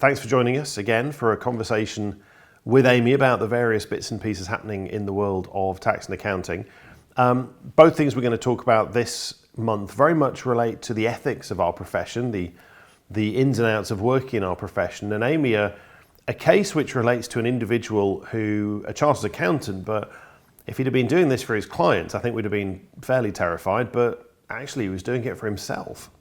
Thanks for joining us again for a conversation with Amy about the various bits and pieces happening in the world of tax and accounting. Both things we're going to talk about this month very much relate to the ethics of our profession, the ins and outs of working in our profession. And Amy, a case which relates to an individual who, a chartered accountant, but if he'd have been doing this for his clients, I think we'd have been fairly terrified, but actually he was doing it for himself.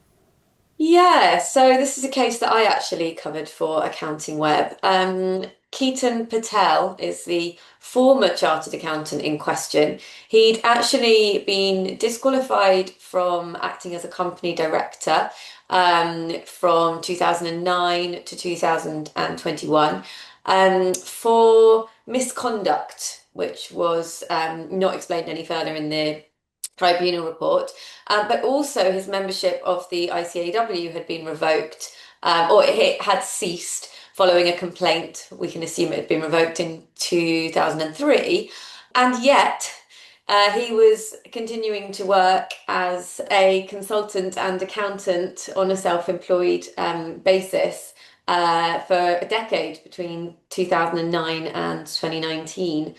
Yeah, so this is a case that I actually covered for AccountingWEB. Keaton Patel is the former chartered accountant in question. He'd actually been disqualified from acting as a company director from 2009 to 2021 for misconduct, which was not explained any further in the tribunal report, but also his membership of the ICAW had been revoked, or it had ceased following a complaint. We can assume it had been revoked in 2003, and yet he was continuing to work as a consultant and accountant on a self-employed basis for a decade between 2009 and 2019.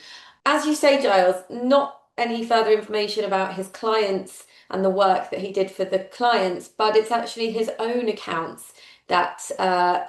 As you say, Giles, not any further information about his clients and the work that he did for the clients, but it's actually his own accounts that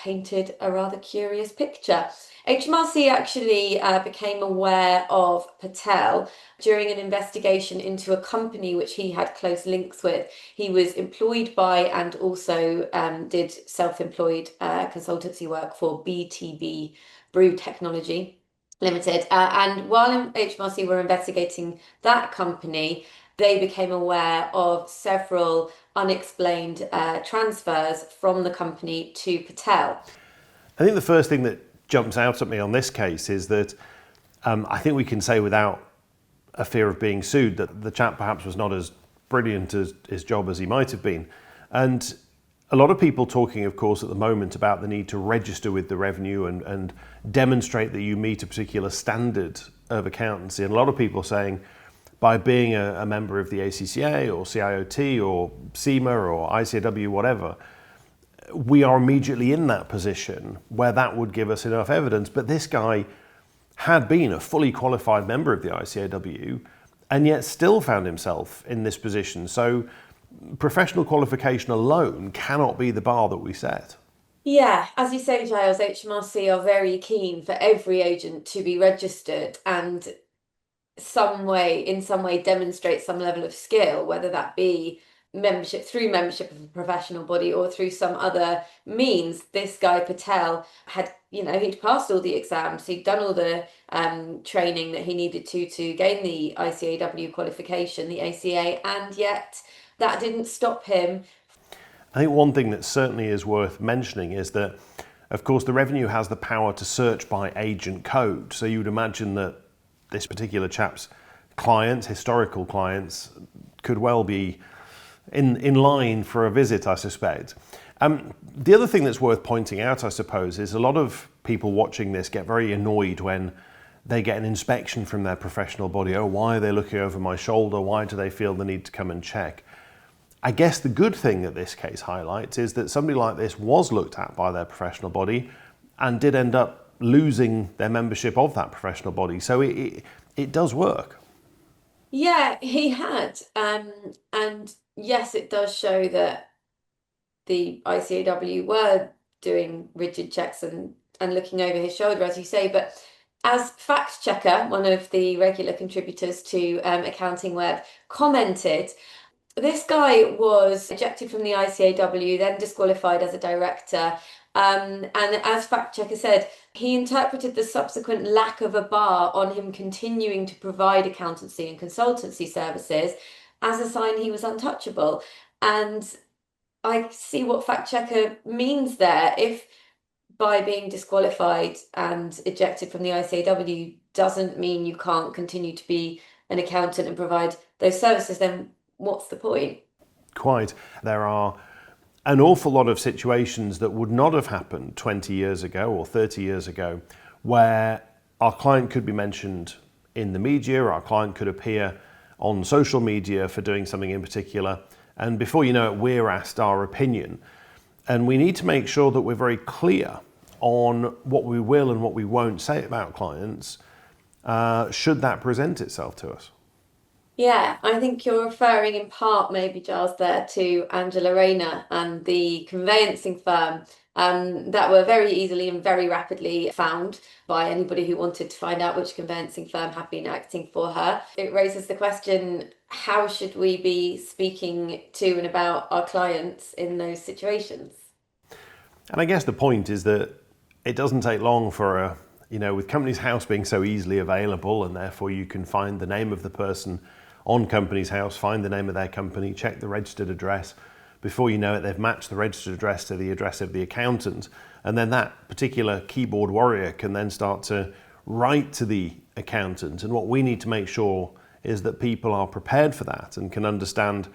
painted a rather curious picture. HMRC actually became aware of Patel during an investigation into a company which he had close links with. He was employed by and also did self-employed consultancy work for BTB Brew Technology Limited. And while HMRC were investigating that company, they became aware of several unexplained transfers from the company to Patel. I think the first thing that jumps out at me on this case is that I think we can say without a fear of being sued that the chap perhaps was not as brilliant as his job as he might have been. And a lot of people talking, of course, at the moment about the need to register with the revenue and demonstrate that you meet a particular standard of accountancy. And a lot of people saying by being a member of the ACCA or CIOT or CIMA or ICAW, whatever, we are immediately in that position where that would give us enough evidence. But this guy had been a fully qualified member of the ICAW and yet still found himself in this position. So professional qualification alone cannot be the bar that we set. Yeah, as you say, Giles, HMRC are very keen for every agent to be registered and in some way demonstrate some level of skill, whether that be membership of a professional body or through some other means. This guy Patel had, he'd passed all the exams, he'd done all the training that he needed to gain the ICAW qualification, the ACA, and yet that didn't stop him. I think one thing that certainly is worth mentioning is that, of course, the revenue has the power to search by agent code. So you would imagine that this particular chap's clients, historical clients, could well be in line for a visit, I suspect. The other thing that's worth pointing out, I suppose, is a lot of people watching this get very annoyed when they get an inspection from their professional body. Oh, why are they looking over my shoulder? Why do they feel the need to come and check? I guess the good thing that this case highlights is that somebody like this was looked at by their professional body and did end up losing their membership of that professional body. So it does work. Yeah, he had. And yes, it does show that the ICAW were doing rigid checks and looking over his shoulder, as you say. But as fact checker, one of the regular contributors to AccountingWEB, commented, this guy was ejected from the ICAW, then disqualified as a director. And as fact checker said, he interpreted the subsequent lack of a bar on him continuing to provide accountancy and consultancy services as a sign he was untouchable. And I see what fact checker means there. If by being disqualified and ejected from the ICAW doesn't mean you can't continue to be an accountant and provide those services, then what's the point? Quite. There are an awful lot of situations that would not have happened 20 years ago or 30 years ago where our client could be mentioned in the media, our client could appear on social media for doing something in particular, and before you know it, we're asked our opinion. And we need to make sure that we're very clear on what we will and what we won't say about clients, should that present itself to us? Yeah, I think you're referring in part, maybe, Giles, there to Angela Rayner and the conveyancing firm that were very easily and very rapidly found by anybody who wanted to find out which conveyancing firm had been acting for her. It raises the question, how should we be speaking to and about our clients in those situations? And I guess the point is that it doesn't take long for with Companies House being so easily available, and therefore you can find the name of the person on Companies House, find the name of their company, check the registered address. Before you know it, they've matched the registered address to the address of the accountant. And then that particular keyboard warrior can then start to write to the accountant. And what we need to make sure is that people are prepared for that and can understand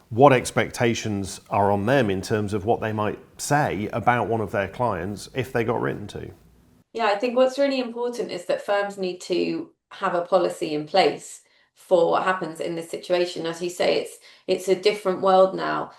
what expectations are on them in terms of what they might say about one of their clients if they got written to. Yeah, I think what's really important is that firms need to have a policy in place for what happens in this situation. As you say, it's a different world now.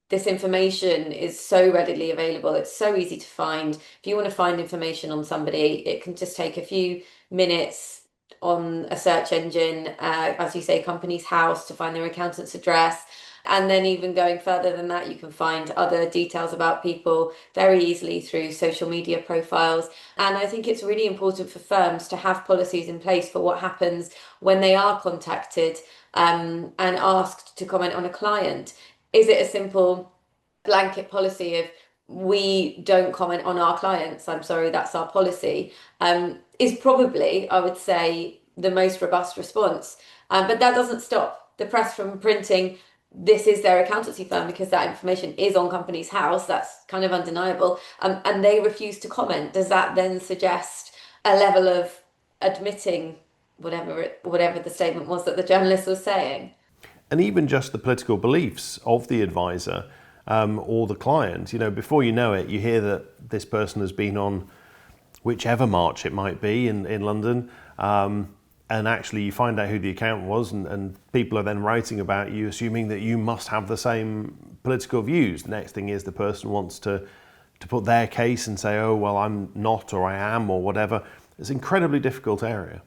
This information is so readily available. It's so easy to find. If you want to find information on somebody, it can just take a few minutes on a search engine, as you say, Companies House, to find their accountant's address. And then even going further than that, you can find other details about people very easily through social media profiles. And I think it's really important for firms to have policies in place for what happens when they are contacted and asked to comment on a client. Is it a simple blanket policy of we don't comment on our clients, I'm sorry, that's our policy, is probably, I would say, the most robust response. But that doesn't stop the press from printing this is their accountancy firm, because that information is on Companies House. That's kind of undeniable. And they refuse to comment. Does that then suggest a level of admitting whatever the statement was that the journalist was saying? And even just the political beliefs of the advisor or the client. Before you know it, you hear that this person has been on whichever march it might be in London, and actually you find out who the accountant was, and people are then writing about you, assuming that you must have the same political views. The next thing is the person wants to put their case and say, oh, well, I'm not, or I am, or whatever. It's an incredibly difficult area.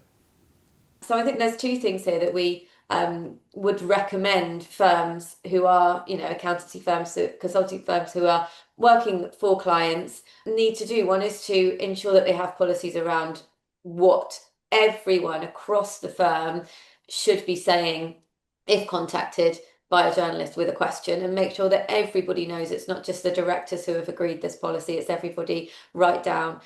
So I think there's two things here that we would recommend firms who are, accountancy firms, consulting firms who are working for clients need to do. One is to ensure that they have policies around what everyone across the firm should be saying if contacted by a journalist with a question, and make sure that everybody knows it's not just the directors who have agreed this policy, it's everybody right down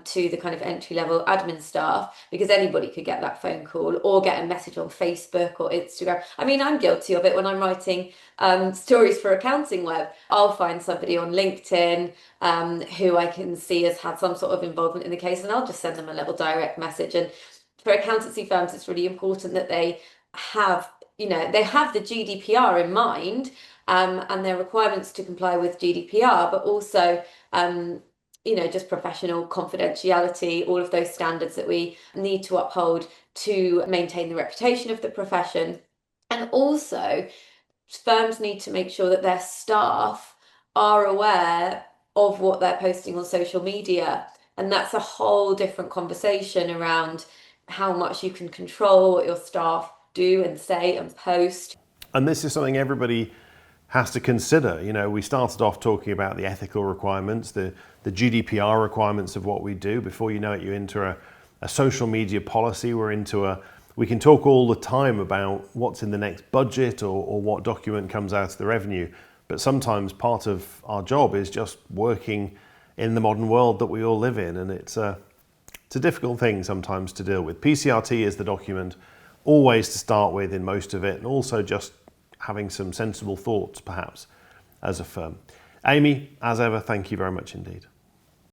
to the kind of entry-level admin staff, because anybody could get that phone call or get a message on Facebook or Instagram. I mean, I'm guilty of it when I'm writing stories for AccountingWEB. I'll find somebody on LinkedIn who I can see has had some sort of involvement in the case, and I'll just send them a little direct message. And for accountancy firms, it's really important that they have the GDPR in mind, and their requirements to comply with GDPR, but also, just professional confidentiality, all of those standards that we need to uphold to maintain the reputation of the profession. And also, firms need to make sure that their staff are aware of what they're posting on social media. And that's a whole different conversation around how much you can control what your staff do and say and post. And this is something everybody has to consider. We started off talking about the ethical requirements, the GDPR requirements of what we do. Before you know it, you're into a social media policy. We can talk all the time about what's in the next budget or what document comes out of the revenue. But sometimes part of our job is just working in the modern world that we all live in. And it's a difficult thing sometimes to deal with. PCRT is the document always to start with in most of it, and also just having some sensible thoughts perhaps as a firm. Amy, as ever, thank you very much indeed.